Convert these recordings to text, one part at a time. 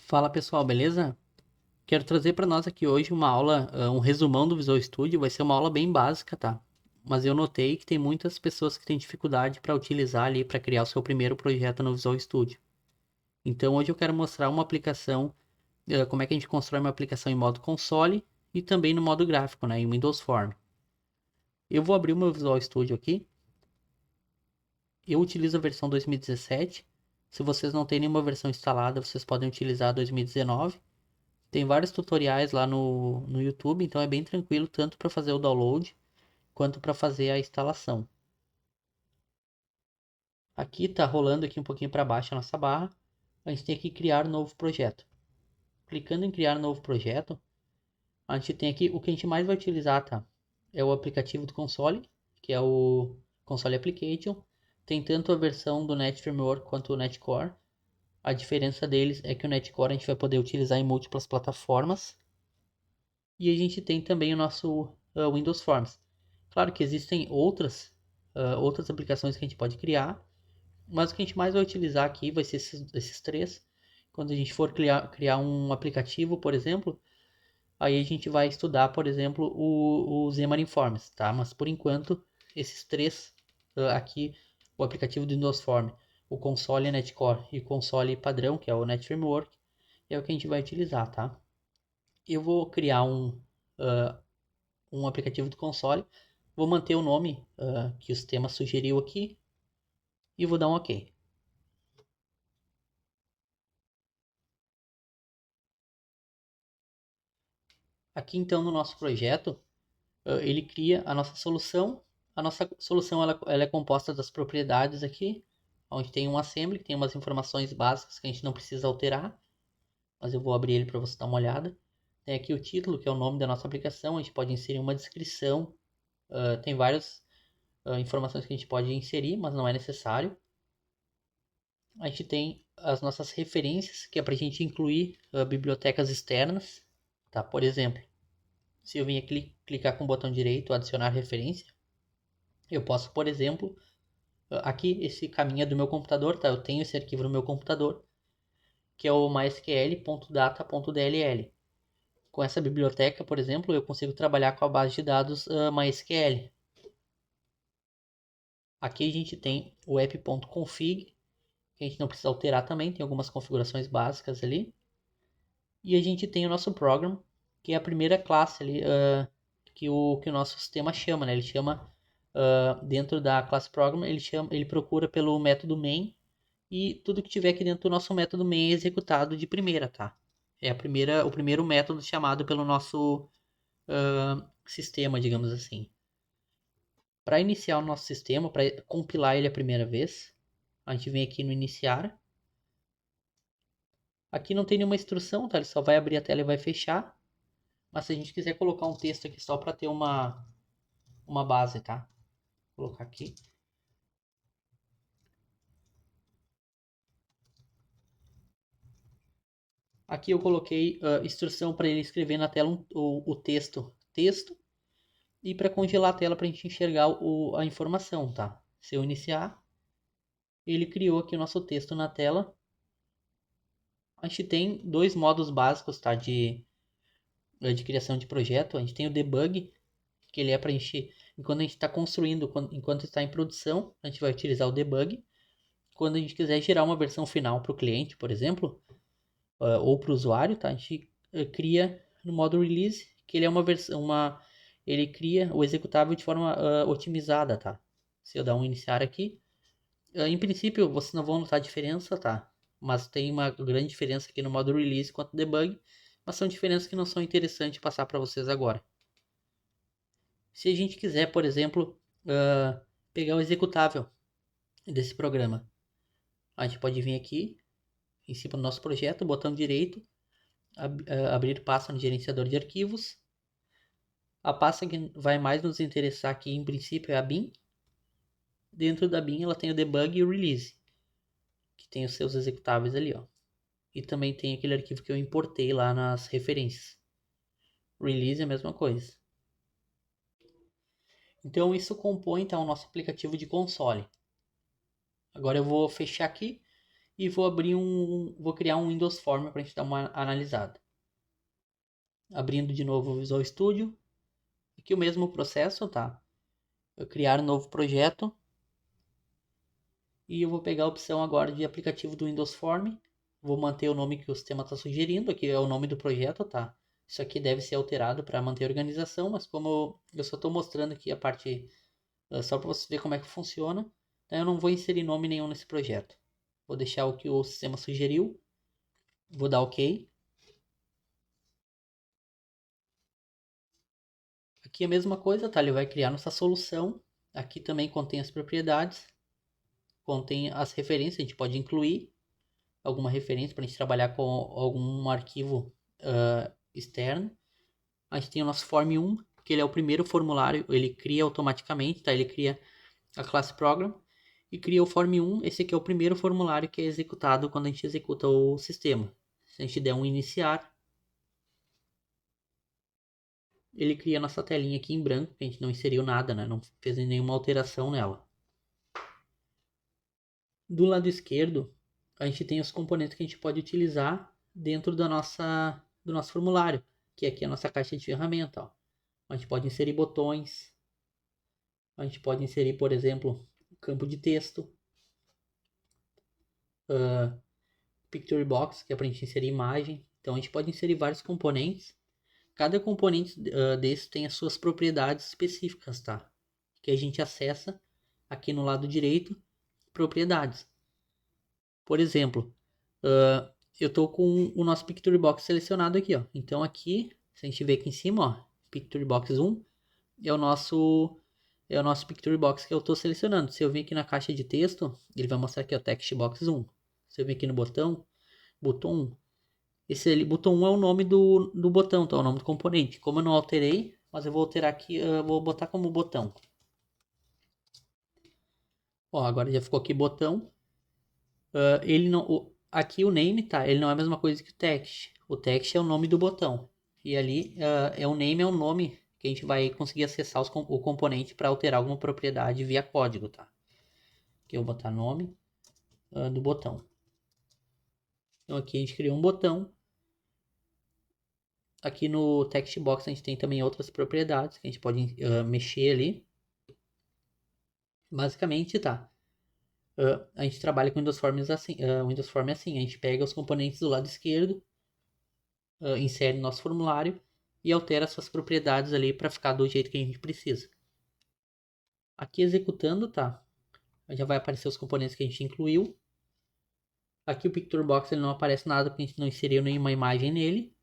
Fala pessoal, beleza? Quero trazer para nós aqui hoje uma aula, um resumão do Visual Studio. Vai ser uma aula bem básica, tá? Mas eu notei que tem muitas pessoas que têm dificuldade para utilizar ali para criar o seu primeiro projeto no Visual Studio. Então hoje eu quero mostrar uma aplicação, como é que a gente constrói uma aplicação em modo console e também no modo gráfico, né, em Windows Form. Eu vou abrir o meu Visual Studio aqui. Eu utilizo a versão 2017. Se vocês não têm nenhuma versão instalada, vocês podem utilizar a 2019. Tem vários tutoriais lá no YouTube, então é bem tranquilo tanto para fazer o download quanto para fazer a instalação. Aqui está rolando aqui um pouquinho para baixo a nossa barra. A gente tem que criar um novo projeto. Clicando em criar um novo projeto, a gente tem aqui o que a gente mais vai utilizar, tá? É o aplicativo do console, que é o Console Application. Tem tanto a versão do Net Framework quanto o Netcore. A diferença deles é que o Netcore a gente vai poder utilizar em múltiplas plataformas. E a gente tem também o nosso Windows Forms. Claro que existem outras aplicações que a gente pode criar, mas o que a gente mais vai utilizar aqui vai ser esses três. Quando a gente for criar um aplicativo, por exemplo, aí a gente vai estudar, por exemplo, o Xamarin Forms, tá? Mas por enquanto, esses três aqui, o aplicativo do Windows Form, o console Netcore e o console padrão, que é o Net Framework, é o que a gente vai utilizar, tá? Eu vou criar uh, um aplicativo do console. Vou manter o nome que o sistema sugeriu aqui e vou dar um OK. Aqui então no nosso projeto, ele cria a nossa solução. A nossa solução ela é composta das propriedades aqui, onde tem um assembly, que tem umas informações básicas que a gente não precisa alterar, mas eu vou abrir ele para você dar uma olhada. Tem aqui o título, que é o nome da nossa aplicação, a gente pode inserir uma descrição, tem várias informações que a gente pode inserir, mas não é necessário. A gente tem as nossas referências, que é para a gente incluir bibliotecas externas, tá? Por exemplo, se eu vier clicar com o botão direito, adicionar referência, eu posso, por exemplo, aqui esse caminho é do meu computador, tá? Eu tenho esse arquivo no meu computador, que é o mysql.data.dll. Com essa biblioteca, por exemplo, eu consigo trabalhar com a base de dados MySQL. Aqui a gente tem o app.config, que a gente não precisa alterar também, tem algumas configurações básicas ali. E a gente tem o nosso program, que é a primeira classe ali, que o nosso sistema chama, né? Ele chama, dentro da classe program, ele procura pelo método main, e tudo que tiver aqui dentro do nosso método main é executado de primeira, tá? É o primeiro método chamado pelo nosso sistema, digamos assim. Para iniciar o nosso sistema, para compilar ele a primeira vez, a gente vem aqui no iniciar. Aqui não tem nenhuma instrução, tá? Ele só vai abrir a tela e vai fechar. Mas se a gente quiser colocar um texto aqui só para ter uma base, tá? Vou colocar aqui. Aqui eu coloquei instrução para ele escrever na tela o texto, e para congelar a tela para a gente enxergar a informação, tá? Se eu iniciar, ele criou aqui o nosso texto na tela. A gente tem dois modos básicos, tá? De criação de projeto. A gente tem o debug, que ele é para a gente, enquanto a gente está construindo, enquanto está em produção, a gente vai utilizar o debug. Quando a gente quiser gerar uma versão final para o cliente, por exemplo, ou para o usuário, tá? A gente cria no modo release, que ele é ele cria o executável de forma otimizada, tá? Se eu dar um iniciar aqui, em princípio vocês não vão notar a diferença, tá? Mas tem uma grande diferença aqui no modo release quanto debug, mas são diferenças que não são interessantes passar para vocês agora. Se a gente quiser, por exemplo, pegar o executável desse programa, a gente pode vir aqui em cima do nosso projeto, botão direito, abrir pasta no gerenciador de arquivos. A pasta que vai mais nos interessar aqui, em princípio, é a bin. Dentro da bin ela tem o debug e o release, que tem os seus executáveis ali, ó. E também tem aquele arquivo que eu importei lá nas referências. Release é a mesma coisa. Então isso compõe então, o nosso aplicativo de console. Agora eu vou fechar aqui e vou criar um Windows Form para a gente dar uma analisada. Abrindo de novo o Visual Studio. Aqui o mesmo processo, tá? Eu criar um novo projeto. E eu vou pegar a opção agora de aplicativo do Windows Form. Vou manter o nome que o sistema está sugerindo. Aqui é o nome do projeto, tá? Isso aqui deve ser alterado para manter a organização, mas como eu só estou mostrando aqui a parte só para você ver como é que funciona, então eu não vou inserir nome nenhum nesse projeto. Vou deixar o que o sistema sugeriu. Vou dar OK. Aqui é a mesma coisa, tá? Ele vai criar nossa solução. Aqui também contém as propriedades, contém as referências, a gente pode incluir alguma referência para a gente trabalhar com algum arquivo externo. A gente tem o nosso Form 1, que ele é o primeiro formulário, ele cria automaticamente, tá? Ele cria a classe Program e cria o Form 1. Esse aqui é o primeiro formulário que é executado quando a gente executa o sistema. Se a gente der um iniciar, ele cria a nossa telinha aqui em branco, que a gente não inseriu nada, né? Não fez nenhuma alteração nela. Do lado esquerdo, a gente tem os componentes que a gente pode utilizar dentro do nosso formulário, que aqui é a nossa caixa de ferramenta. Ó. A gente pode inserir botões, a gente pode inserir, por exemplo, campo de texto, Pictory Box, que é para a gente inserir imagem. Então a gente pode inserir vários componentes. Cada componente desse tem as suas propriedades específicas, tá? Que a gente acessa aqui no lado direito, propriedades. Por exemplo, eu estou com o nosso Pictory Box selecionado aqui, ó. Então aqui, se a gente ver aqui em cima, ó, Pictory Box 1 é o nosso Pictory Box que eu estou selecionando. Se eu vir aqui na caixa de texto, ele vai mostrar aqui, ó, Text Box 1. Se eu vir aqui no botão 1, esse ali, botão 1 é o nome do botão, tá? O nome do componente. Como eu não alterei, mas eu vou alterar aqui, vou botar como botão. Ó, agora já ficou aqui botão. Ele não, aqui o name, tá? Ele não é a mesma coisa que o text. O text é o nome do botão. E ali o name é o nome que a gente vai conseguir acessar o componente para alterar alguma propriedade via código, tá? Aqui eu vou botar nome do botão. Então aqui a gente criou um botão. Aqui no text box a gente tem também outras propriedades que a gente pode mexer ali. Basicamente, tá? A gente trabalha com Windows Form assim, Windows Form é assim, a gente pega os componentes do lado esquerdo, insere no nosso formulário e altera suas propriedades ali para ficar do jeito que a gente precisa. Aqui executando, tá? Já vai aparecer os componentes que a gente incluiu. Aqui o Picture Box ele não aparece nada porque a gente não inseriu nenhuma imagem nele.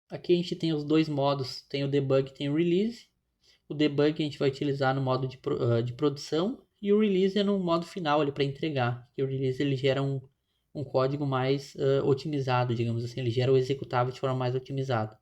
Aqui a gente tem os dois modos, tem o debug e tem o release. O debug a gente vai utilizar no modo de produção e o release é no modo final para entregar. E o release ele gera um código mais otimizado, digamos assim, ele gera o executável de forma mais otimizada.